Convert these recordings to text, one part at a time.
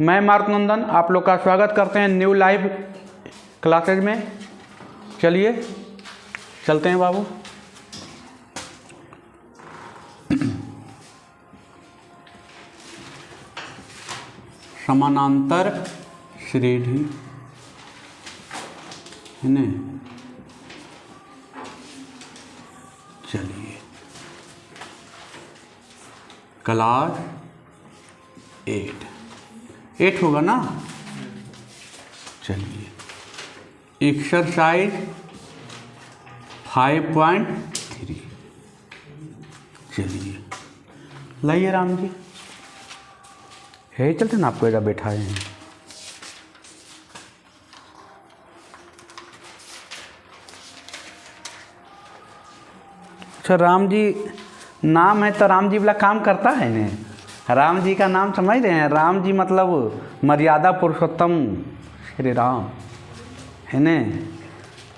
मैं मारुतनंदन आप लोग का स्वागत करते हैं न्यू लाइव क्लासेज में। चलिए चलते हैं बाबू। समानांतर श्रेणी है न। चलिए क्लास 8 होगा ना। चलिए एक्सरसाइज 5.3। चलिए लाइए राम जी है, चलते ना आपको इधर बैठाए हैं। अच्छा राम जी नाम है तो राम जी वाला काम करता है ने। राम जी का नाम समझ रहे हैं। राम जी मतलब मर्यादा पुरुषोत्तम श्री राम है ने।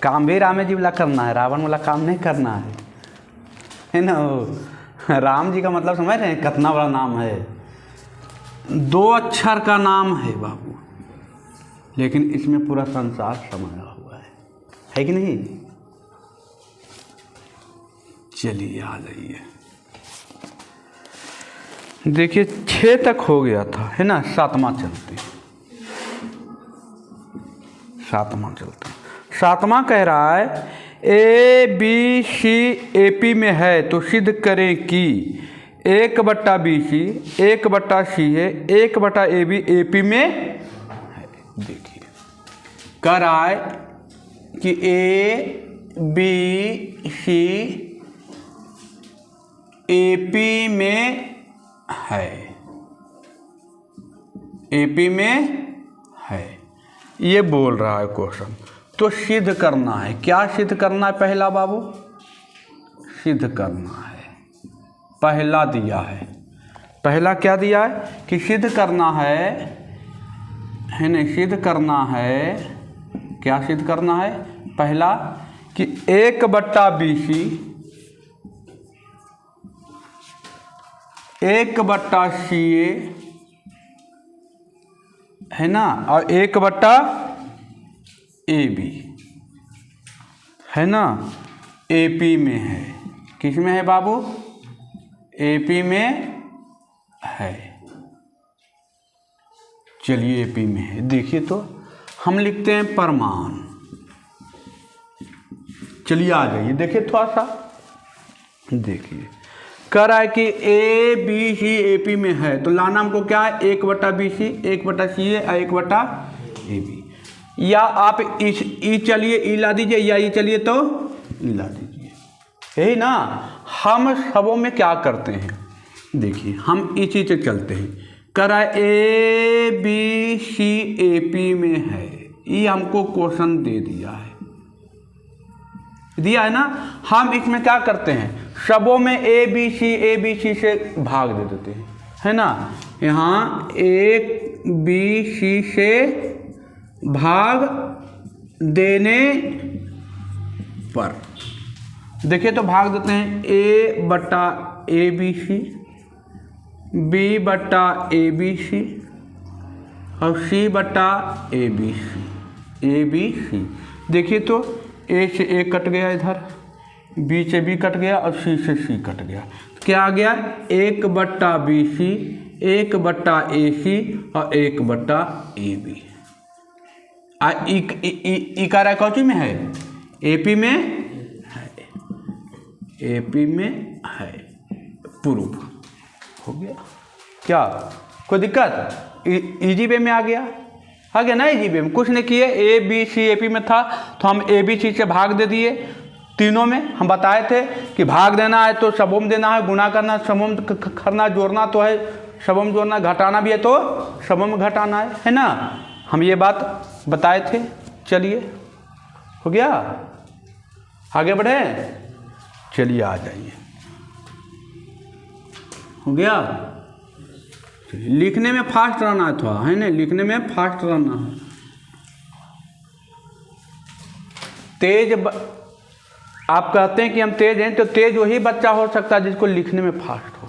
काम भी राम जी वाला करना है, रावण वाला काम नहीं करना है ना। राम जी का मतलब समझ रहे हैं कितना बड़ा नाम है। 2 अक्षर का नाम है बाबू, लेकिन इसमें पूरा संसार समाया हुआ है कि नहीं। चलिए आ जाइए। देखिए 6 तक हो गया था है ना। 7वां चलते। 7वां कह रहा है ABC AP में है तो सिद्ध करें कि 1/BC 1/C है 1/AB AP में है। देखिए कह रहा है कि ABC AP में है, AP में है, ये बोल रहा है क्वेश्चन। तो सिद्ध करना है। क्या सिद्ध करना है? पहला बाबू सिद्ध करना है। पहला दिया है, पहला क्या दिया है कि सिद्ध करना है ना। सिद्ध करना है, क्या सिद्ध करना है? पहला कि 1/BC 1/CA है ना और 1/AB है ना AP में है। किस में है बाबू? AP में है। चलिए AP में है। देखिए तो हम लिखते हैं प्रमाण। चलिए आ जाइए। देखिए थोड़ा सा देखिए कह रहा है कि ABC AP में है तो लाना हमको क्या है? 1/BC 1/CA और 1/AB। या आप इस ई चलिए ई ला दीजिए या ई चलिए तो ई ला दीजिए, यही ना। हम सबों में क्या करते हैं? देखिए हम इसी से चलते हैं। कह रहा है ABC AP में है। ये हमको क्वेश्चन दे दिया है ना। हम इसमें क्या करते हैं? सबों में ABC से भाग दे देते हैं है ना। यहाँ 1BC से भाग देने पर देखिए तो भाग देते हैं A/ABC B/ABC और C/ABC। देखिए तो A से A कट गया, इधर B से B कट गया और C से C कट गया। तो क्या आ गया? 1/BC 1/AC और 1/AB। ई का राय कौची में है? AP में है। AP में है। प्रूफ हो गया। क्या कोई दिक्कत? इजी वे में आ गया ना। इजी वे में कुछ नहीं किए। ABC AP में था तो हम ABC से भाग दे दिए। तीनों में हम बताए थे कि भाग देना है तो सबों में देना है, गुना करना सबों में करना, जोड़ना तो है सबों में जोड़ना, घटाना भी है तो सबों में घटाना है ना। हम ये बात बताए थे। चलिए हो गया। आगे बढ़े। चलिए आ जाइए। हो गया। लिखने में फास्ट रहना है थोड़ा है ना। लिखने में फास्ट रहना है। तेज आप कहते हैं कि हम तेज हैं तो तेज वही बच्चा हो सकता है जिसको लिखने में फास्ट हो।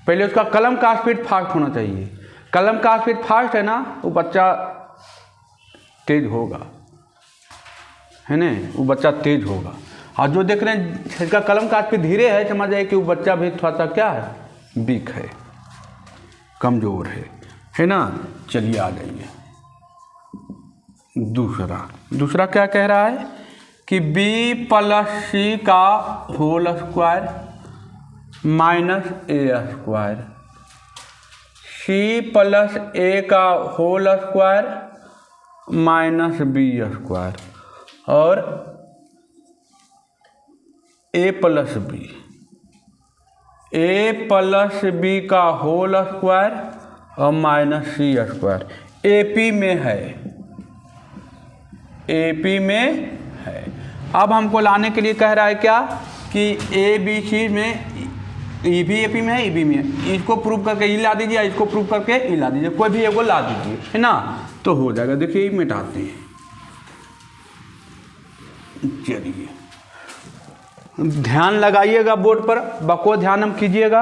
पहले उसका कलम का स्पीड फास्ट होना चाहिए। कलम का स्पीड फास्ट है ना, वो बच्चा तेज होगा, है ना, वो बच्चा तेज होगा। और जो देख रहे हैं जिसका कलम का स्पीड धीरे है, समझ आए कि वो बच्चा भी थोड़ा सा क्या है, वीक है, कमजोर है ना। चलिए आ जाइए। दूसरा क्या कह रहा है कि बी प्लस सी का whole square minus A square, C plus A का whole square minus B square, और ए प्लस बी का होल स्क्वायर और माइनस सी स्क्वायर एपी में है, एपी में है। अब हमको लाने के लिए कह रहा है क्या कि ए बी सी में, ई भी एपी में है, ई बी में है, इसको प्रूव करके ई ला दीजिए, इसको प्रूव करके ई ला दीजिए, कोई भी एगो ला दीजिए, है ना, तो हो जाएगा। देखिए ये मिटाते हैं। चलिए ध्यान लगाइएगा बोर्ड पर, बको ध्यान हम कीजिएगा,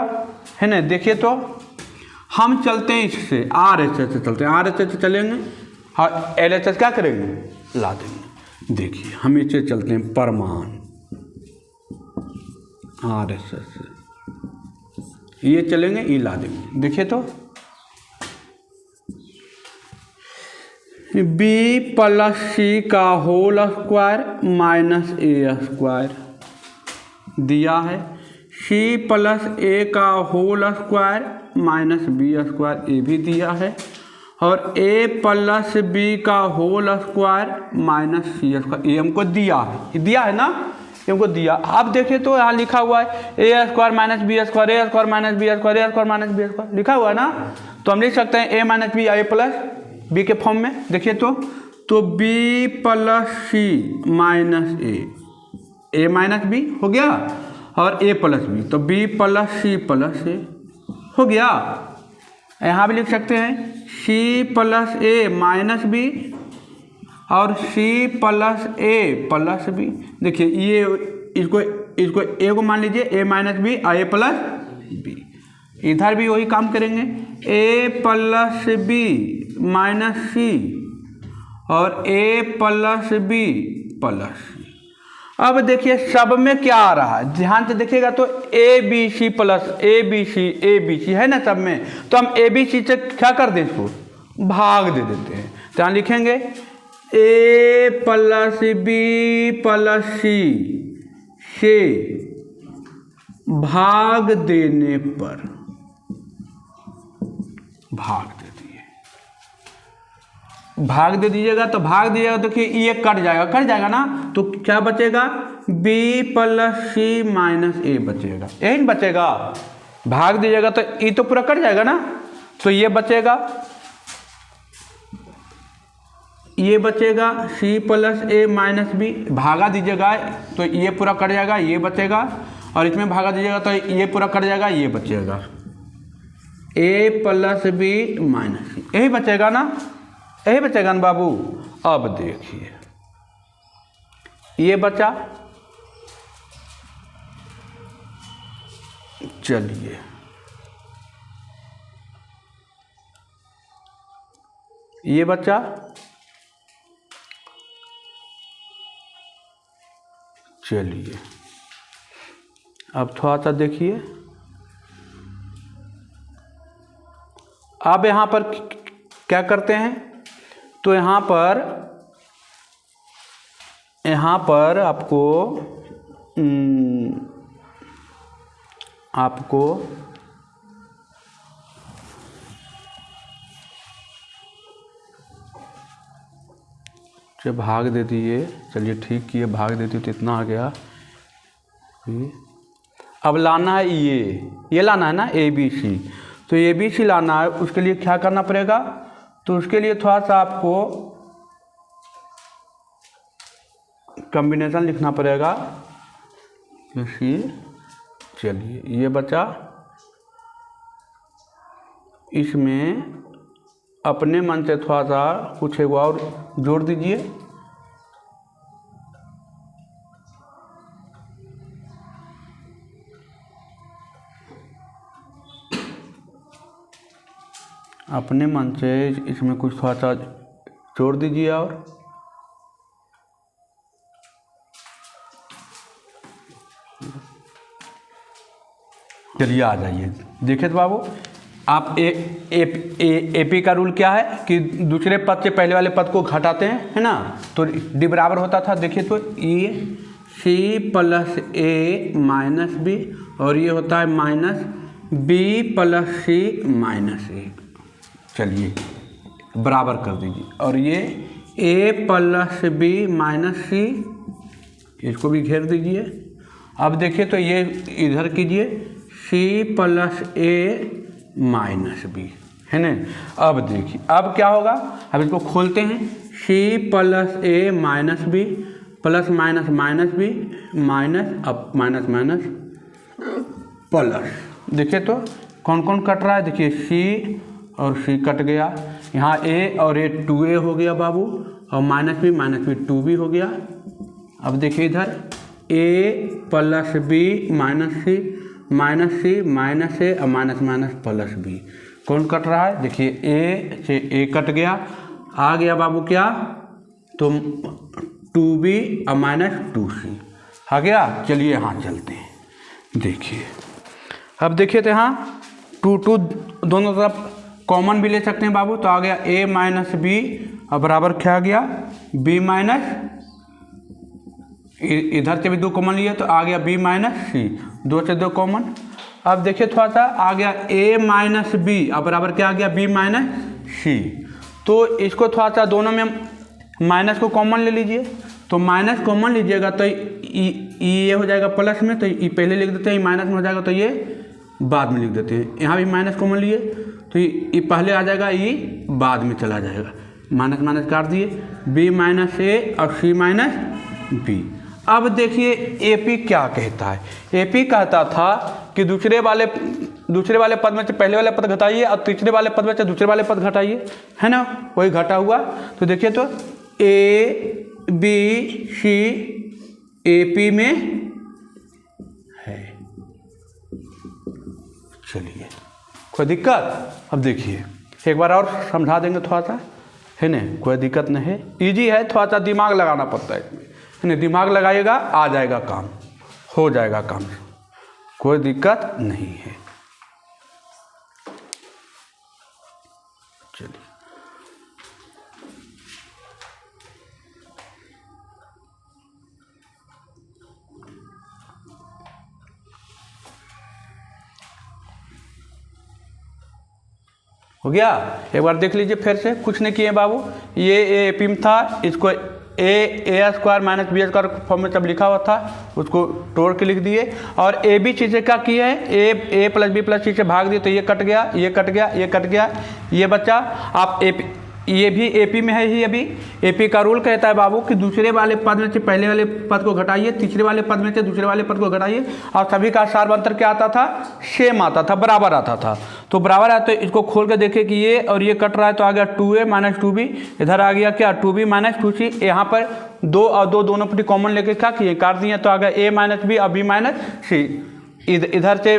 है ना। देखिए तो हम चलते हैं इससे आर एच एस से चलते हैं, आर एच एस से चलेंगे, हाँ एल एच एस क्या करेंगे, ला देंगे। देखिए हम इससे चलते हैं परमान, आर एच एस से ये चलेंगे, ये ला देंगे। देखिए तो बी प्लस सी का whole square minus A square दिया है, सी प्लस ए का whole square minus B square ये भी दिया है, और ए प्लस बी का whole square minus C square ये हमको दिया है, दिया है ना, ये हमको दिया। अब देखिए तो यहाँ लिखा हुआ है ए स्क्वायर माइनस बी स्क्वायर, ए स्क्वायर माइनस बी स्क्वायर, ए स्क्वायर माइनस बी स्क्वायर लिखा हुआ है ना, तो हम लिख सकते हैं ए माइनस बी ए प्लस बी के फॉर्म में। देखिए तो बी प्लस सी माइनस ए माइनस बी हो गया, और ए प्लस बी, तो बी प्लस सी प्लस ए हो गया। यहाँ भी लिख सकते हैं C plus A minus B और सी प्लस ए प्लस बी। देखिए ये इसको ए को मान लीजिए, ए माइनस बी और ए प्लस बी, इधर भी वही काम करेंगे, ए प्लस बी माइनस सी और ए प्लस बी प्लस सी। अब देखिए सब में क्या आ रहा है, ध्यान से देखिएगा तो A B C plus A B C है ना सब में, तो हम ए बी सी से क्या कर दें, इसको भाग दे देते हैं। तो यहाँ लिखेंगे ए प्लस बी प्लस सी से भाग देने पर, भाग दे दिए, भाग दे दीजिएगा तो भाग दीजिएगा, देखिए ये कट जाएगा ना, तो क्या बचेगा, बी प्लस सी माइनस ए बचेगा, यही बचेगा। भाग दीजिएगा तो ये तो पूरा कट जाएगा ना, तो ये बचेगा सी प्लस ए माइनस बी, भागा दीजिएगा तो ये पूरा कट जाएगा, ये बचेगा, और इसमें भागा दीजिएगा तो ये पूरा कट जाएगा, ये बचेगा ए प्लस बी माइनस सी, यही बचेगा ना, यही बचेगा ना बाबू। अब देखिए ये बचा, चलिए ये बचा, चलिए अब थोड़ा सा देखिए, अब यहाँ पर क्या करते हैं, तो यहाँ पर आपको जब भाग दे दिए, चलिए ठीक किए, भाग देती तो इतना आ गया। अब लाना है ये लाना है ना ए बी सी, तो ए बी सी लाना है, उसके लिए क्या करना पड़ेगा, तो उसके लिए थोड़ा सा आपको कॉम्बिनेशन लिखना पड़ेगा। चलिए ये बचा, इसमें अपने मन से थोड़ा सा कुछ एक और जोड़ दीजिए, अपने मन से इसमें कुछ थोड़ा सा जोड़ दीजिए और चलिए आ जाइए। देखिए तो बाबू, आप एपी का रूल क्या है कि दूसरे पद से पहले वाले पद को घटाते हैं, है ना। तो डी बराबर होता था, देखिए तो ए C plus A minus B, और ये होता है minus B plus C minus ए। चलिए बराबर कर दीजिए, और ये ए प्लस बी माइनस सी, इसको भी घेर दीजिए। अब देखिए तो ये इधर कीजिए, सी प्लस ए माइनस बी, है ना। अब देखिए अब क्या होगा, अब इसको खोलते हैं, C plus A minus B plus minus minus B minus, अब माइनस माइनस प्लस। देखिए तो कौन कौन कट रहा है, देखिए सी और सी कट गया, यहाँ ए और ए 2a हो गया बाबू, और माइनस बी 2b हो गया। अब देखिए इधर a plus B minus C minus A और माइनस माइनस प्लस बी। कौन कट रहा है, देखिए ए से ए कट गया, आ गया बाबू क्या, तो 2b और माइनस 2c आ गया। चलिए यहाँ चलते हैं, देखिए अब देखिए तो यहाँ 2 दोनों तरफ कॉमन भी ले सकते हैं बाबू, तो आ गया a माइनस बी और बराबर क्या आ गया b माइनस, इधर से भी 2 कॉमन लिए तो आ गया b माइनस सी, 2 से 2 कॉमन। अब देखिए थोड़ा सा आ गया a माइनस बी और बराबर क्या आ गया b माइनस सी। तो इसको थोड़ा सा दोनों में माइनस को कॉमन ले लीजिए, तो माइनस कॉमन लीजिएगा तो ये हो जाएगा प्लस में, तो ये पहले लिख देते हैं, माइनस में हो जाएगा तो ये बाद में लिख देते हैं। यहाँ भी माइनस कॉमन लिए तो ये पहले आ जाएगा, ये बाद में चला जाएगा, माइनस माइनस काट दिए, b माइनस ए और c माइनस बी। अब देखिए एपी क्या कहता है, एपी कहता था कि दूसरे वाले पद में से पहले वाले पद घटाइए और तीसरे वाले पद में से दूसरे वाले पद घटाइए, है ना, वही घटा हुआ। तो देखिए तो ए बी सी एपी में है। चलिए कोई दिक्कत, अब देखिए एक बार और समझा देंगे थोड़ा सा, है ना, कोई दिक्कत नहीं है, इजी है, थोड़ा सा दिमाग लगाना पड़ता है इसमें, है ना, दिमाग लगाइएगा आ जाएगा काम, हो जाएगा काम, कोई दिक्कत नहीं है। चलिए हो गया, एक बार देख लीजिए फिर से, कुछ नहीं किए बाबू, ये एपी में था, इसको A square minus B square form में जब लिखा हुआ था उसको तोड़ के लिख दिए, और ए बी चीज़ें क्या की है, ए प्लस बी प्लस सी से भाग दिए, तो ये कट गया, ये कट गया, ये कट गया, ये बच्चा। आप ये भी एपी में है ही, अभी एपी का रूल कहता है बाबू कि दूसरे वाले पद में से पहले वाले पद को घटाइए, तीसरे वाले पद में से दूसरे वाले पद को घटाइए, और सभी का सार अंतर क्या आता था, सेम आता था, बराबर आता था। तो बराबर है तो इसको खोल के देखिए कि ये और ये कट रहा है, तो आ गया 2a माइनस 2b, इधर आ गया क्या 2b माइनस 2c, यहाँ पर 2 और 2 दोनों पट्टी कॉमन लेके क्या किए, काट दिए, तो आ गया a माइनस बी और b माइनस सी, इधर से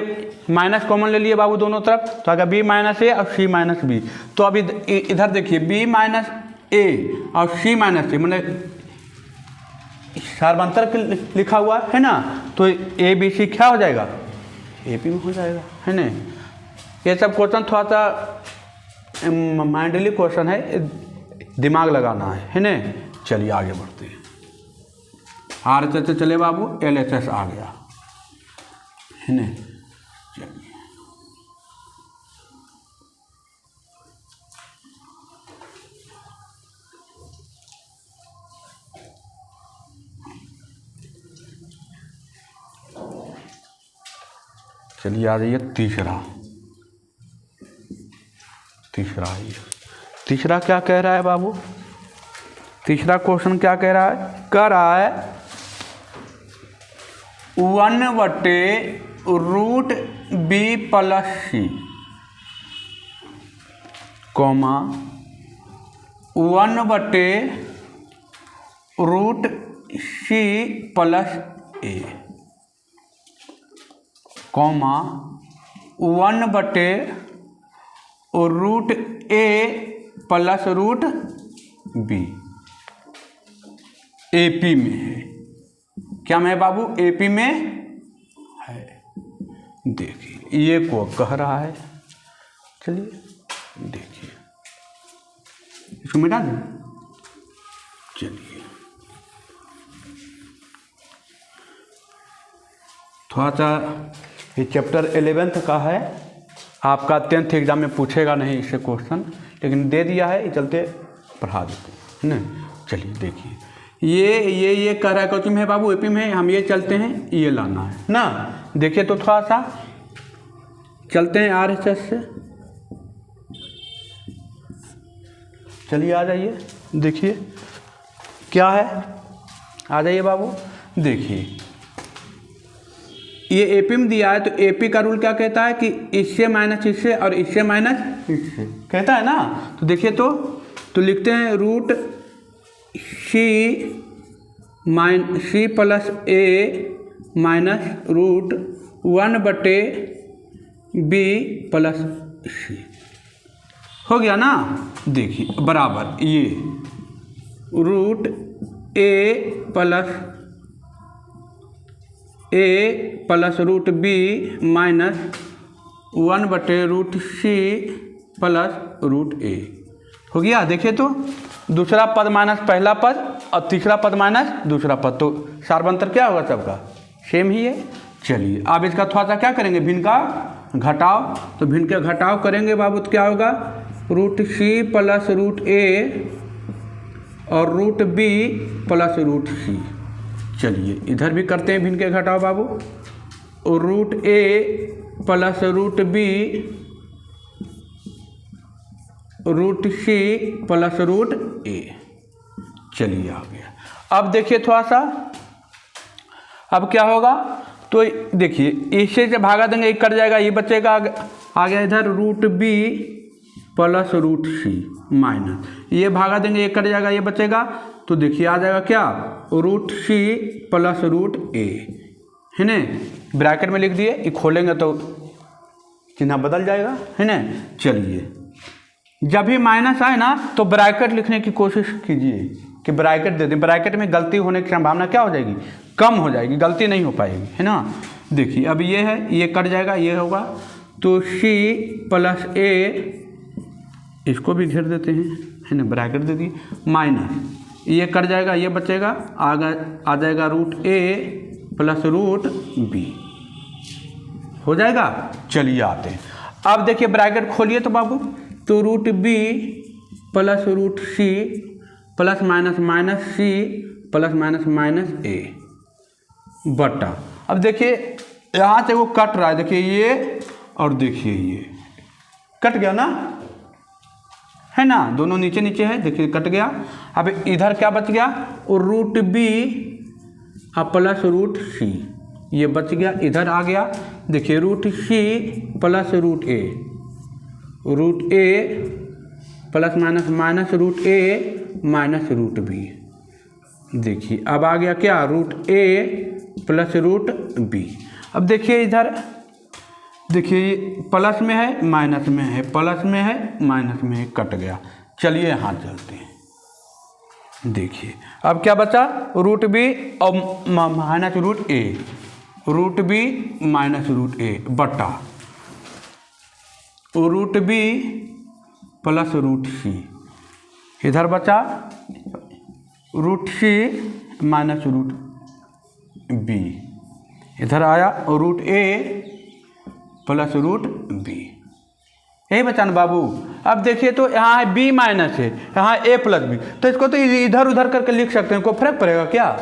माइनस कॉमन ले लिए बाबू दोनों तरफ, तो आ गया b माइनस ए और c माइनस बी। तो अभी इधर देखिए b माइनस ए और c माइनस ए, मतलब सार्वंतर लिखा हुआ है ना, तो ए बी सी क्या हो जाएगा, एपी में हो जाएगा, है ना। ये सब क्वेश्चन थोड़ा सा माइंडली क्वेश्चन है, दिमाग लगाना है ना। चलिए आगे बढ़ते हैं, RHS से चले बाबू, LHS आ गया, है ना। चलिए चलिए आ जाइए तीसरा क्या कह रहा है बाबू, तीसरा क्वेश्चन क्या कह रहा है, कह रहा है 1/√b प्लस सी, 1/√c प्लस ए, 1/√c और root A plus root B AP में है। क्या में है बाबू? एपी में है। देखिए ये को कह रहा है, चलिए देखिए इसको मिटा दें। चलिए थोड़ा सा ये चैप्टर 11th का है, आपका 10th एग्जाम में पूछेगा नहीं इससे क्वेश्चन, लेकिन दे दिया है, ये चलते पढ़ा देते हैं ना। चलिए देखिए ये कह रहा है कौन में है बाबू? एपी में है। हम ये चलते हैं, ये लाना है ना। देखिए तो थोड़ा सा चलते हैं RHS से। चलिए आ जाइए, देखिए क्या है, आ जाइए बाबू। देखिए ये एपी में दिया है, तो एपी का रूल क्या कहता है कि इससे माइनस इससे और इससे माइनस इससे कहता है ना। तो देखिए तो लिखते हैं root C plus A minus root 1/b plus C हो गया ना। देखिए बराबर ये root A plus root B minus 1/√c plus root A हो गया। देखिए तो दूसरा पद माइनस पहला पद और तीसरा पद माइनस दूसरा पद, तो सार्वंतर क्या होगा? सबका सेम ही है। चलिए अब इसका थोड़ा सा क्या करेंगे? भिन्न का घटाव। तो भिन्न का घटाव करेंगे बाबू तो क्या होगा? रूट सी प्लस रूट ए और रूट बी प्लस रूट सी। चलिए इधर भी करते हैं भिन्न के घटाव बाबू। और root A plus root B root C plus root A. चलिए आ गया। अब देखिए थोड़ा सा, अब क्या होगा? तो देखिए इससे से भागा देंगे, एक कट जाएगा, ये बचेगा। आ गया इधर रूट बी प्लस रूट सी माइनस, ये भागा देंगे, एक कट जाएगा, ये बचेगा। तो देखिए आ जाएगा क्या? रूट सी प्लस रूट ए है ना। ब्रैकेट में लिख दिए, ये खोलेंगे तो चिन्ह बदल जाएगा है ना। चलिए जब भी माइनस आए ना तो ब्रैकेट लिखने की कोशिश कीजिए कि ब्रैकेट दे दें। ब्रैकेट में गलती होने की संभावना क्या हो जाएगी? कम हो जाएगी, गलती नहीं हो पाएगी है ना। देखिए अब ये है, ये कट जाएगा, ये होगा। तो सी प्लस ए, इसको भी घेर देते हैं है ना, ब्रैकेट दे दिए, माइनस ये कट जाएगा, ये बचेगा, आ जाएगा root A plus root B हो जाएगा। चलिए आते हैं, अब देखिए ब्रैकेट खोलिए तो बाबू, तो root B plus root C plus minus C plus minus A बटा। अब देखिए यहाँ से वो कट रहा है, देखिए ये और देखिए ये कट गया ना, है ना, दोनों नीचे नीचे है, देखिए कट गया। अब इधर क्या बच गया? और रूट बी प्लस रूट सी, ये बच गया, इधर आ गया। देखिए root C plus root A plus minus root A minus root B. देखिए अब आ गया क्या? Root A plus root B. अब देखिए इधर, देखिए प्लस में है माइनस में है, प्लस में है माइनस में है, कट गया। चलिए यहाँ चलते हैं। देखिए अब क्या बचा? रूट बी और माइनस रूट ए, रूट बी माइनस रूट ए बटा रूट बी प्लस रूट सी। इधर बचा रूट सी माइनस रूट बी, इधर आया और root A plus root B, यही बचा ना बाबू। अब देखिए तो यहाँ है बी माइनस है, यहाँ ए प्लस बी, तो इसको तो इधर उधर करके लिख सकते हैं, कोई फर्क पड़ेगा क्या?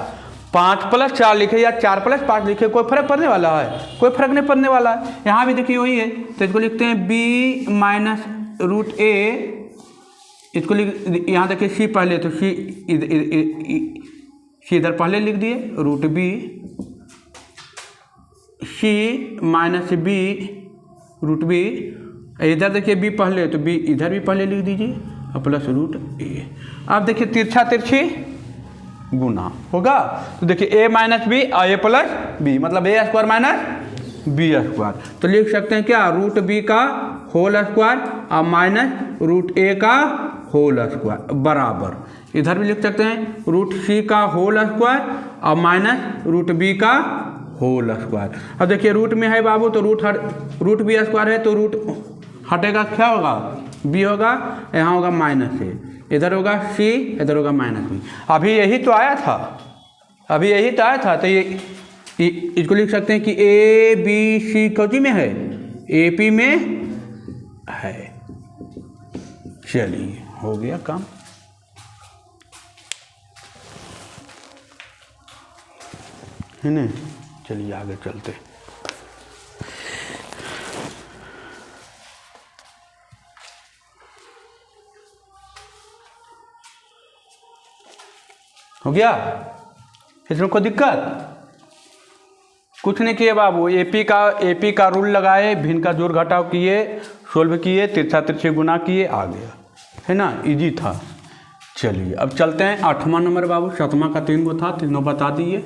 5 + 4 लिखे या 4 + 5 लिखे, कोई फर्क पड़ने वाला है? कोई फर्क नहीं पड़ने वाला है। यहाँ भी देखिए वही है, तो इसको लिखते हैं बी माइनस रूट ए, इसको लिख, यहाँ देखिए सी पहले, तो सी इधर पहले लिख दिए, root B C minus B root B, इधर देखिए बी पहले, तो बी इधर भी पहले लिख दीजिए और प्लस रूट ए। अब देखिए तिरछा तिरछी गुना होगा, तो देखिए ए माइनस बी और ए प्लस बी, मतलब ए स्क्वायर माइनस बी स्क्वायर, तो लिख सकते हैं क्या? रूट बी का होल स्क्वायर और माइनस रूट ए का होल स्क्वायर बराबर, इधर भी लिख सकते हैं रूट सी का होल स्क्वायर और माइनस रूट बी का होल स्क्वायर। अब देखिए रूट में है बाबू तो रूट बी स्क्वायर है तो रूट हटेगा, क्या होगा बी होगा, यहाँ होगा माइनस ए, इधर होगा सी, इधर होगा माइनस बी। अभी यही तो आया था, तो ये इसको लिख सकते हैं कि ए बी सी कौची में है, ए पी में है। चलिए हो गया काम। है ना, चलिए आगे चलते। हो गया, इसमें कोई दिक्कत कुछ नहीं किए बाबू। एपी का रूल लगाए, भिन्न का जोड़ घटाव किए, सोल्व किए, तिरछा तिरछे गुना किए, आ गया, है ना, इजी था। चलिए अब चलते हैं 8वां नंबर बाबू। 7वां का 3 गो था, तीनों बता दिए।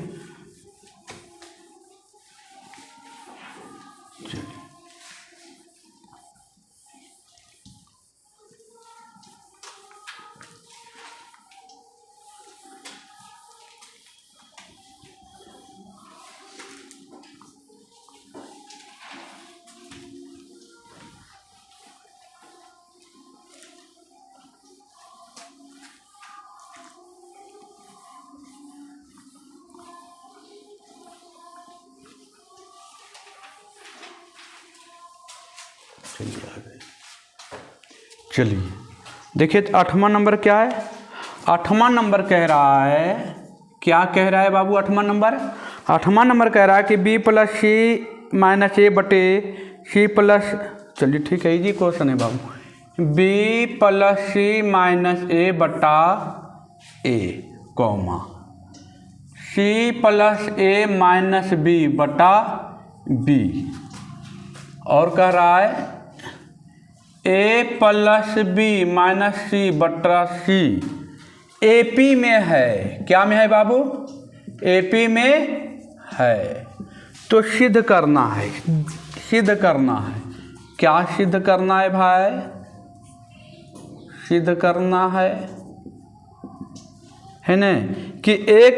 चलिए देखिए 8वां नंबर क्या है। 8वां नंबर कह रहा है, क्या कह रहा है बाबू 8वां नंबर कह रहा है कि बी प्लस सी माइनस ए बटे सी प्लस, चलिए ठीक है, इजी क्वेश्चन है बाबू। B plus C minus A बटा ए comma C plus A minus B बटा बी, और कह रहा है ए प्लस बी माइनस सी बटा सी एपी में है। क्या में है बाबू, एपी में है। तो सिद्ध करना है, क्या सिद्ध करना है भाई, सिद्ध करना है ना, कि 1/a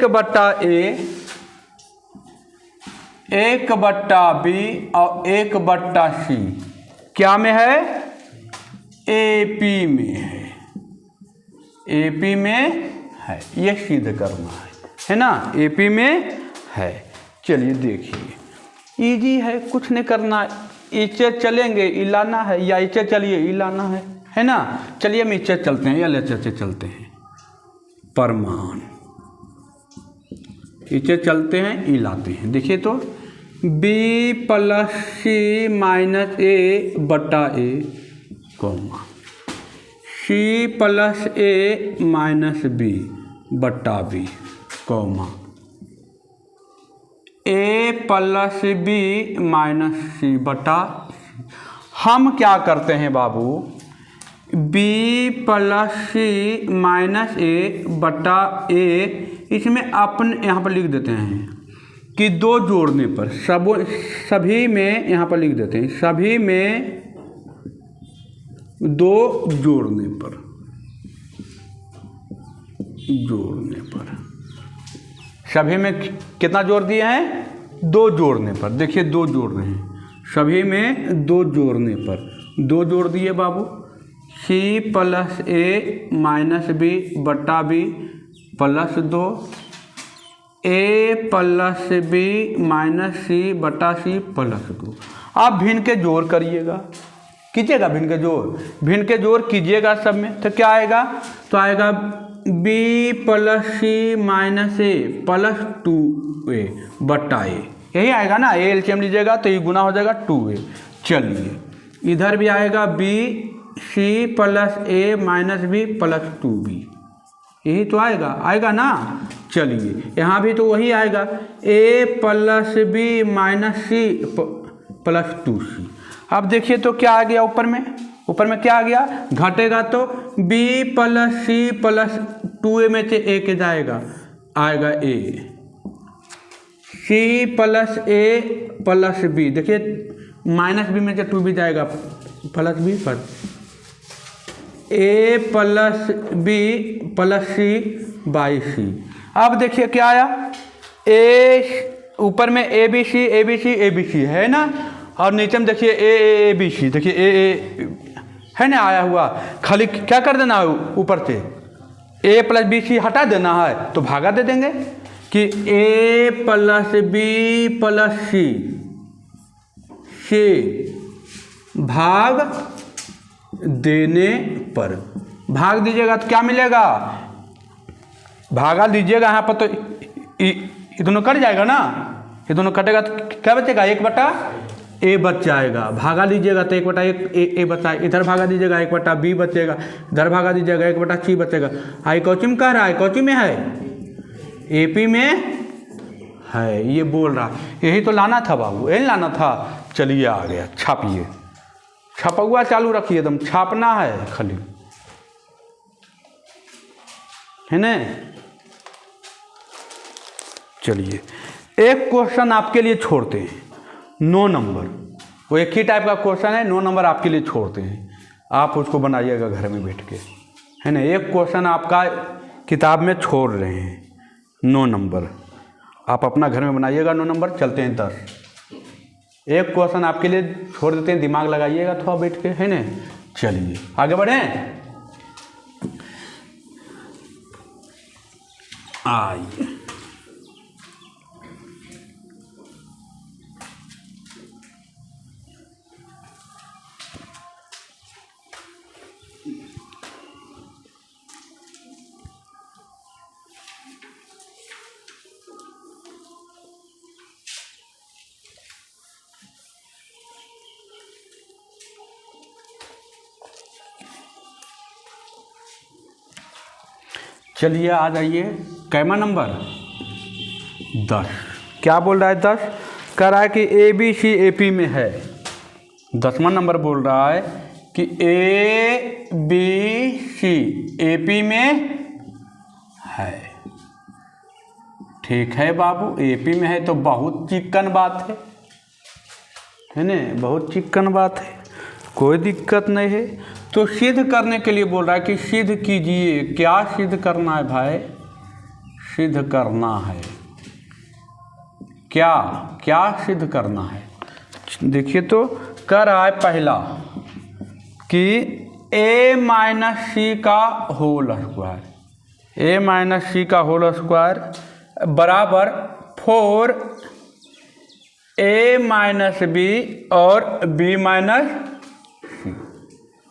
1/b और 1/c क्या में है, एपी में है, ये सिद्ध करना है ना, एपी में है। चलिए देखिए इजी है, कुछ नहीं करना, इसे चलेंगे इलाना है, या इसे चलिए इलाना है ना। चलिए हम इसे चलते हैं या लेचर से चलते हैं, परमान इसे चलते हैं इलाते हैं। देखिए तो B plus C minus A बटा ए comma C plus A minus B बटा बी कॉमा ए प्लस बी माइनस सी बटा सी। हम क्या करते हैं बाबू, B plus C minus A बटा ए, इसमें अपन यहाँ पर लिख देते हैं कि दो जोड़ने पर सभी में, यहाँ पर लिख देते हैं सभी में दो जोड़ने पर सभी में कितना जोड़ दिए हैं, दो जोड़ने पर। देखिए दो जोड़ रहे हैं, सभी में दो जोड़ने पर दो जोड़ दिए बाबू, सी प्लस ए माइनस बी बटा बी प्लस 2 ए प्लस बी माइनस सी बटा सी प्लस 2। आप भिन्न के जोड़ करिएगा, कीजिएगा भिन्न के जोड़ कीजिएगा सब में, तो क्या आएगा, तो आएगा बी प्लस सी माइनस ए प्लस 2a बटा ए, यही आएगा ना। ए एलसीएम लीजिएगा तो ये गुना हो जाएगा 2a। चलिए इधर भी आएगा B C plus A minus B plus 2b, यही तो आएगा ना। चलिए यहाँ भी तो वही आएगा, A plus B minus C plus 2c। अब देखिए तो क्या आ गया ऊपर में क्या आ गया, घटेगा तो b plus C plus 2a में से a के जाएगा, आएगा a, c plus a plus b, देखिए माइनस b में से 2b जाएगा, प्लस बी पर A plus B plus C by C. अब देखिए क्या आया, ए ऊपर में A B C A B C A B C है ना, और नीचे में देखिए ए बी सी, देखिए ए है ना आया हुआ। खाली क्या कर देना है ऊपर से ए प्लस बी सी हटा देना है, तो भागा दे देंगे कि ए प्लस बी प्लस सी से भाग देने पर, भाग दीजिएगा तो क्या मिलेगा, भागा दीजिएगा यहाँ पर तो ये दोनों कट जाएगा ना, ये दोनों कटेगा तो क्या बचेगा, 1/a बच जाएगा। भागा दीजिएगा तो 1/1 ए बचा, इधर भागा दीजिएगा 1/b बचेगा, इधर भागा दीजिएगा 1/c बचेगा। आई कौची में कह रहा है, कौची में है, एपी में है, ये बोल रहा, यही तो लाना था बाबू, यही लाना था। चलिए आ गया, छापिए, छपा हुआ चालू रखिए, एकदम छापना है खाली, है ना। चलिए एक क्वेश्चन आपके लिए छोड़ते हैं, 9 नंबर, वो एक ही टाइप का क्वेश्चन है, 9 नंबर आपके लिए छोड़ते हैं, आप उसको बनाइएगा घर में बैठ के, है ना। एक क्वेश्चन आपका किताब में छोड़ रहे हैं, 9 नंबर, आप अपना घर में बनाइएगा 9 नंबर। चलते हैं 10, एक क्वेश्चन आपके लिए छोड़ देते हैं, दिमाग लगाइएगा थोड़ा बैठ के, है ना। चलिए आगे बढ़ें, आइए चलिए आ जाइए, कैमा नंबर 10, क्या बोल रहा है 10, कह रहा है कि ए बी सी ए पी में है। 10वां नंबर बोल रहा है कि ए बी सी ए पी में है। ठीक है बाबू, ए पी में है तो बहुत चिकन बात है ना, बहुत चिकन बात है, कोई दिक्कत नहीं है। तो सिद्ध करने के लिए बोल रहा है कि सिद्ध कीजिए, क्या सिद्ध करना है भाई, सिद्ध करना है, क्या क्या सिद्ध करना है। देखिए तो कह रहा है पहला कि a माइनस सी का होल स्क्वायर, a माइनस सी का होल स्क्वायर बराबर 4a माइनस बी और b माइनस सी,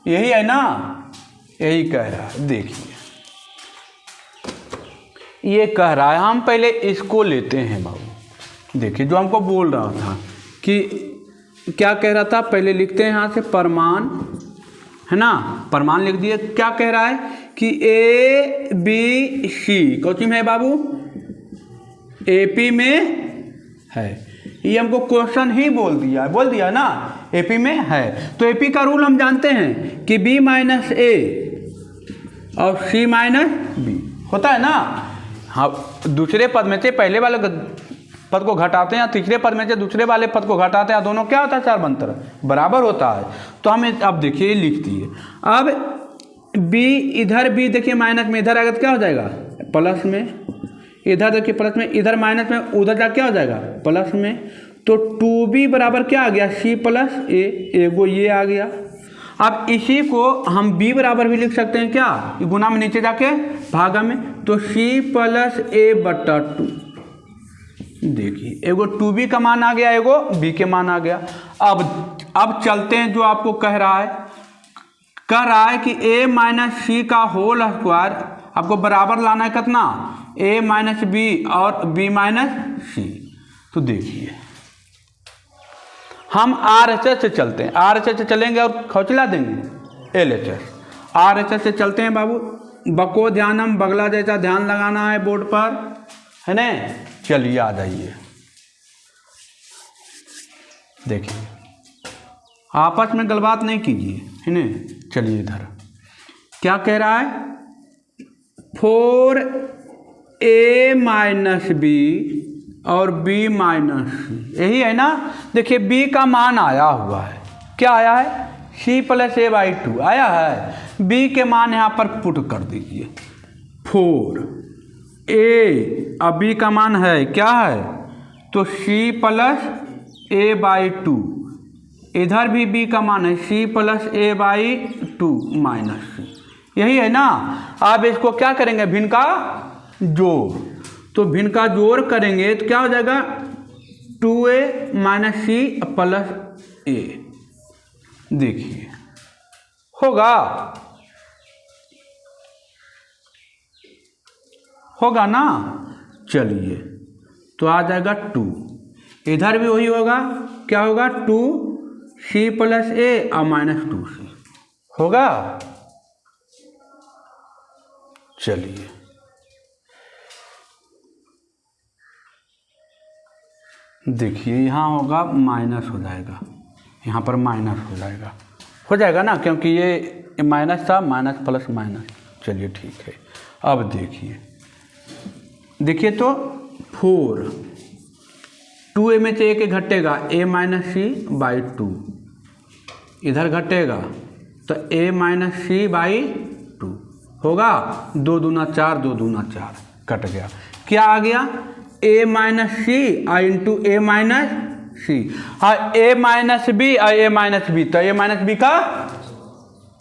यही है ना, यही कह रहा है। देखिए ये कह रहा है, हम पहले इसको लेते हैं बाबू। देखिए जो हमको बोल रहा था कि क्या कह रहा था, पहले लिखते हैं यहाँ से परमान, है ना, परमान लिख दिए। क्या कह रहा है कि ए बी सी कौची में है बाबू, एपी में है। ये हमको क्वेश्चन ही बोल दिया ना, एपी में है। तो एपी का रूल हम जानते हैं कि बी माइनस ए और सी माइनस बी होता है ना। हाँ, दूसरे पद में से पहले वाले पद को घटाते हैं, तीसरे पद में से दूसरे वाले पद को घटाते हैं, दोनों क्या होता है, 4 बनता है, बराबर होता है। तो हमें अब देखिए लिख दिए। अब बी, इधर बी देखिए माइनस में, इधर आएगा तो क्या हो जाएगा प्लस में, इधर देखिए प्लस में, इधर माइनस में, उधर जा क्या हो जाएगा प्लस में। तो 2b बराबर क्या आ गया, c प्लस ए, एगो ये आ गया। अब इसी को हम b बराबर भी लिख सकते हैं, क्या, गुना में नीचे जाके भागा में, तो c प्लस ए बटा 2। देखिए एगो 2b का मान आ गया, एगो b के मान आ गया। अब चलते हैं, जो आपको कह रहा है कि a माइनस सी का होल स्क्वायर आपको बराबर लाना है कितना, a माइनस बी और b माइनस सी। तो देखिए हम RHS से चलते हैं, RHS से चलेंगे और खौचला देंगे LHS। RHS से चलते हैं बाबू, बको ध्यानम, बगला जैसा ध्यान लगाना है बोर्ड पर, है ना। चलिए आ जाइए, देखिए आपस में गलबात नहीं कीजिए, है ना। चलिए इधर क्या कह रहा है, 4a माइनस बी और b माइनस सी, यही है ना। देखिए b का मान आया हुआ है, क्या आया है, सी प्लस ए बाई 2 आया है। बी के मान यहाँ पर पुट कर दीजिए 4 ए, अब बी का मान है क्या है तो सी प्लस ए बाई 2, इधर भी बी का मान है C plus A by 2 minus C, यही है ना। अब इसको क्या करेंगे भिन्न का जोड़, तो भिन्न का जोड़ करेंगे तो क्या हो जाएगा 2a माइनस सी प्लस ए, देखिए होगा ना। चलिए तो आ जाएगा 2, इधर भी वही होगा, क्या होगा 2 सी प्लस ए और माइनस 2 सी होगा। चलिए देखिए यहाँ होगा माइनस हो जाएगा, यहाँ पर माइनस हो जाएगा ना, क्योंकि ये माइनस था, माइनस प्लस माइनस। चलिए ठीक है। अब देखिए तो 4 2a में से एक घटेगा a माइनस सी बाई 2, इधर घटेगा तो a माइनस सी बाई 2 होगा। 2 दूना 4, 2 दूना 4 कट गया, क्या आ गया a minus C into A minus C, हाँ a माइनस बी और a माइनस बी, तो a माइनस बी का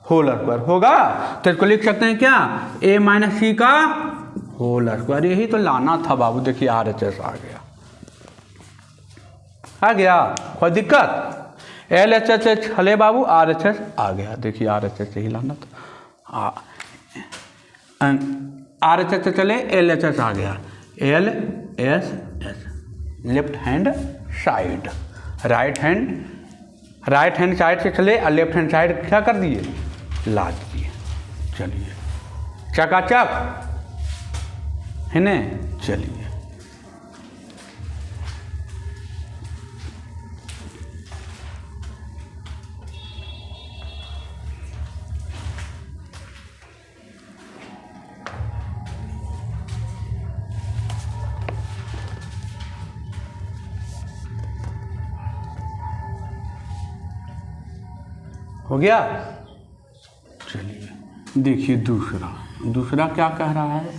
होल स्क्वायर होगा। तो इसको लिख सकते हैं क्या a माइनस सी का होल स्क्वायर, यही तो लाना था बाबू। देखिए RHS आ गया कोई दिक्कत, LHS छले बाबू, RHS आ गया। देखिए RHS यही लाना था, RHS से चले LHS आ गया, LSS left hand side, right hand side से चले और लेफ्ट हैंड साइड क्या कर दिए ला दिए। चलिए चकाचक है ना। चलिए हो गया। चलिए देखिए दूसरा क्या कह रहा है,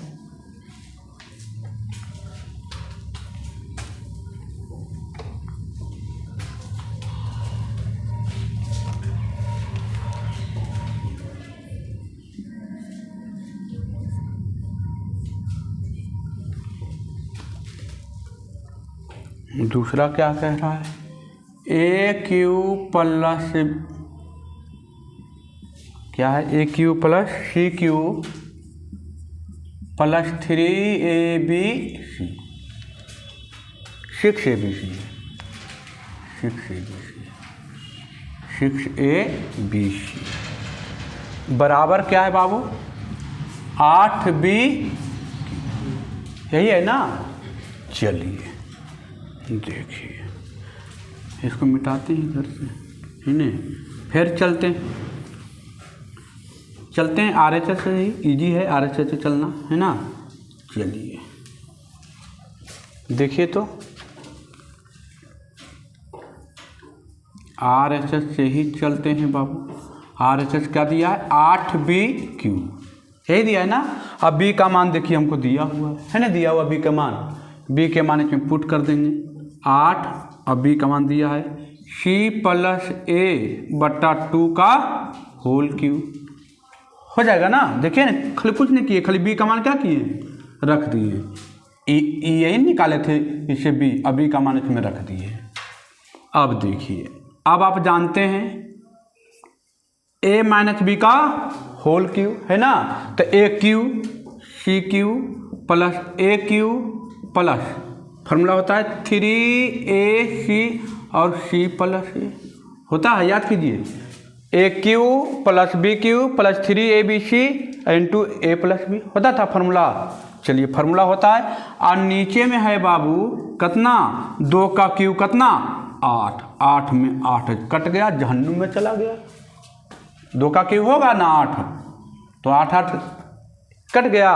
दूसरा क्या कह रहा है ए क्यू प्लस क्या है A cube plus C cube plus 3ab C 6abc बराबर क्या है बाबू 8b, यही है ना। चलिए देखिए इसको मिटाते हैं इधर से, है ना। फिर चलते हैं RHS से, ही इजी है RHS से चलना, है ना। चलिए देखिए तो RHS से ही चलते हैं बाबू। RHS क्या दिया है 8bq, यही दिया है ना। अब b का मान देखिए हमको दिया हुआ है ना, दिया हुआ b का मान, b के मान इसमें पुट कर देंगे 8, अब b का मान दिया है c प्लस a बटा 2 का होल क्यूब, हो जाएगा ना। देखिए ना खाली कुछ नहीं किए, खाली b का मान क्या किए रख दिए, यही निकाले थे इसे b, अब b का मान इसमें रख दिए। अब देखिए अब आप जानते हैं a माइनस बी का होल क्यूब है ना, तो a cube C cube plus a cube plus formula होता है 3ac और c प्लस a होता है, याद कीजिए a cube plus b cube plus 3abc into a plus b होता था फॉर्मूला। चलिए फॉर्मूला होता है, और नीचे में है बाबू कितना 2 का क्यूब कितना 8, 8 में 8 कट गया, जहन्नुम में चला गया। 2 का क्यूब होगा ना 8, तो 8 8 कट गया।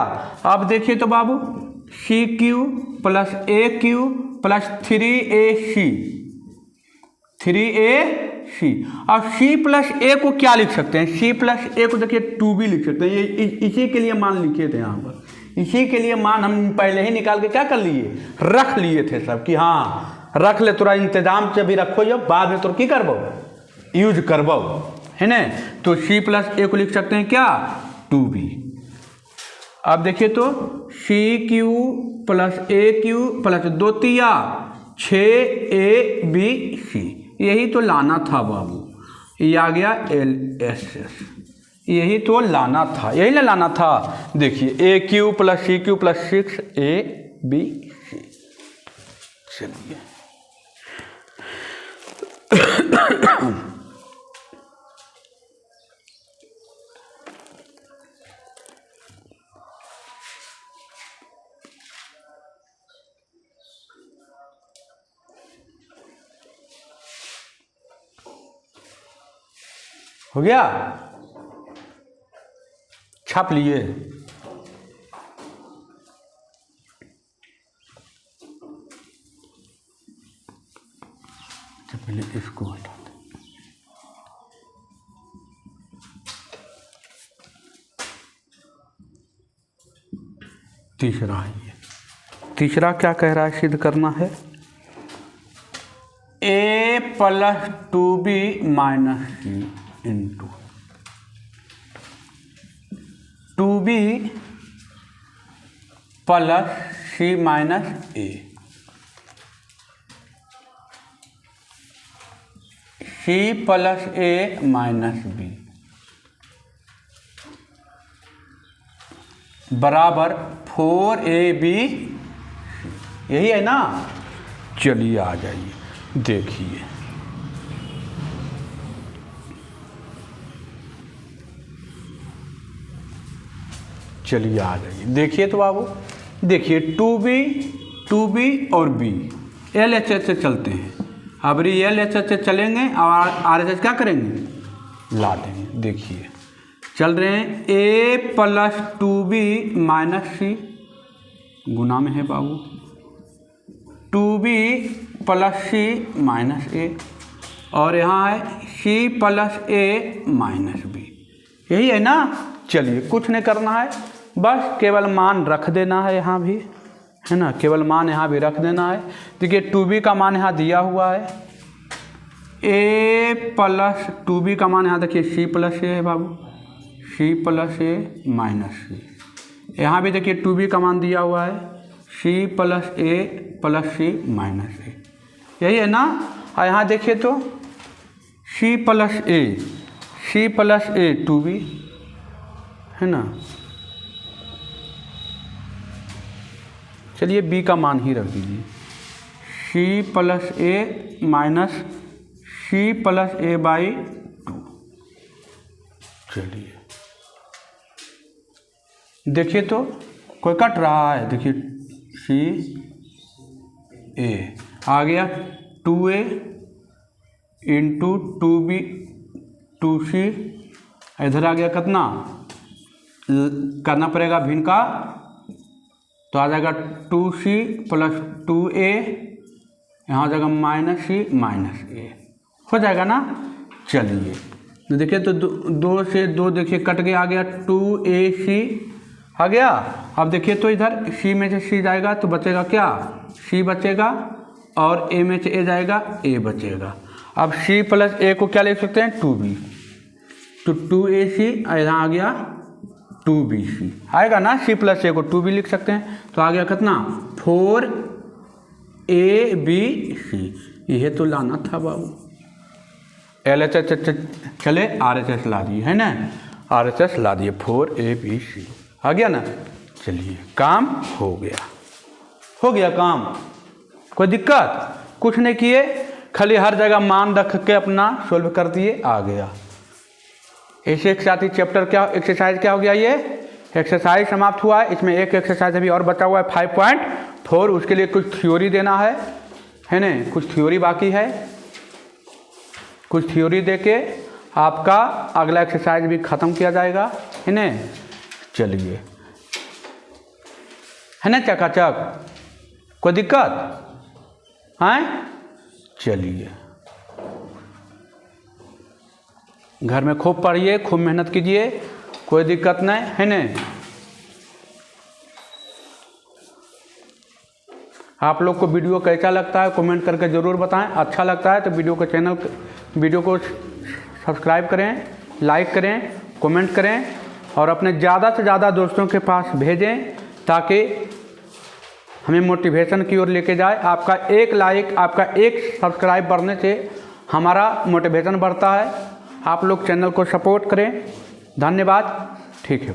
अब देखिए तो बाबू सी क्यूब प्लस ए क्यूब प्लस 3ac सी। अब सी प्लस ए को क्या लिख सकते हैं, सी प्लस ए को देखिए 2b लिख सकते हैं। ये इसी के लिए मान लिखे थे यहाँ पर, इसी के लिए मान हम पहले ही निकाल के क्या कर लिए, रख लिए थे सब कि हाँ रख ले, तोरा इंतजाम से भी रखो, जब बाद में तो की करबो, यूज करबो, है ना। तो सी प्लस ए को लिख सकते हैं क्या, 2b। अब देखिए तो सी क्यू प्लस ए क्यू प्लस 2 तिया 6ab, यही तो लाना था बाबू, ये आ गया LSS, यही तो लाना था, यही ना लाना था। देखिए A cube plus C cube plus 6ab। चलिए हो गया, छाप लिए। तो पहले इसको हटा दें। तीसरा है ये, तीसरा क्या कह रहा है, सिद्ध करना है a plus 2b minus C into 2b plus C minus A, C plus A minus B बराबर 4ab, यही है ना। चलिए आ जाइए, देखिए चलिए आ जाइए, देखिए तो बाबू, देखिए 2b और b LHS से चलते हैं। अब LHS से चलेंगे और RHS क्या करेंगे, ला देंगे। देखिए चल रहे हैं a प्लस 2b माइनस सी, गुना में है बाबू 2b plus C minus A, और यहाँ है c plus A minus B, यही है ना। चलिए कुछ नहीं करना है, बस केवल मान रख देना है यहाँ भी, है ना, केवल मान यहाँ भी रख देना है। देखिए 2b का मान यहाँ दिया हुआ है, a प्लस 2b का मान यहाँ देखिए c प्लस ए है बाबू, c प्लस ए माइनस सी। यहाँ भी देखिए 2b का मान दिया हुआ है, c प्लस ए प्लस सी माइनस ए, यही है ना। और यहाँ देखिए तो c प्लस ए 2b, है ना। चलिए b का मान ही रख दीजिए, c plus A minus c plus A by 2। चलिए देखिए तो कोई कट रहा है, देखिए c a आ गया 2a इंटू 2b 2c, इधर आ गया कितना, करना पड़ेगा भिन्न का, तो आ जाएगा 2c प्लस 2a, यहाँ जाएगा माइनस सी माइनस ए, हो जाएगा ना। चलिए तो देखिए तो 2 से 2 देखिए कट गया, आ गया 2ac आ गया। अब देखिए तो इधर c में से c जाएगा तो बचेगा क्या, c बचेगा, और a में से a जाएगा, a बचेगा। अब c प्लस a को क्या लिख सकते हैं, 2b, तो 2ac, यहाँ आ गया 2bc, आएगा ना। c प्लस a को 2b लिख सकते हैं, तो आ गया कितना 4abc, यह तो लाना था बाबू। LHS चले RHS ला दिए, है ना, RHS ला दिए, 4abc आ गया ना। चलिए काम हो गया, हो गया काम, कोई दिक्कत कुछ नहीं किए, खाली हर जगह मान रख के अपना सोल्व कर दिए, आ गया। इसी के साथ ही चैप्टर क्या, एक्सरसाइज क्या हो गया, ये एक्सरसाइज समाप्त हुआ है। इसमें एक एक्सरसाइज अभी और बचा हुआ है 5.4, उसके लिए कुछ थ्योरी देना है ना, कुछ थ्योरी बाकी है, कुछ थ्योरी देके आपका अगला एक्सरसाइज भी ख़त्म किया जाएगा, है ना। चलिए, है ना चकाचक, कोई दिक्कत है, चलिए घर में खूब पढ़िए, खूब मेहनत कीजिए, कोई दिक्कत नहीं है न। आप लोग को वीडियो कैसा लगता है कमेंट करके ज़रूर बताएं। अच्छा लगता है तो वीडियो को सब्सक्राइब करें, लाइक करें, कमेंट करें और अपने ज़्यादा से ज़्यादा दोस्तों के पास भेजें ताकि हमें मोटिवेशन की ओर लेके जाए। आपका एक लाइक, आपका एक सब्सक्राइब बढ़ने से हमारा मोटिवेशन बढ़ता है। आप लोग चैनल को सपोर्ट करें। धन्यवाद। ठीक है।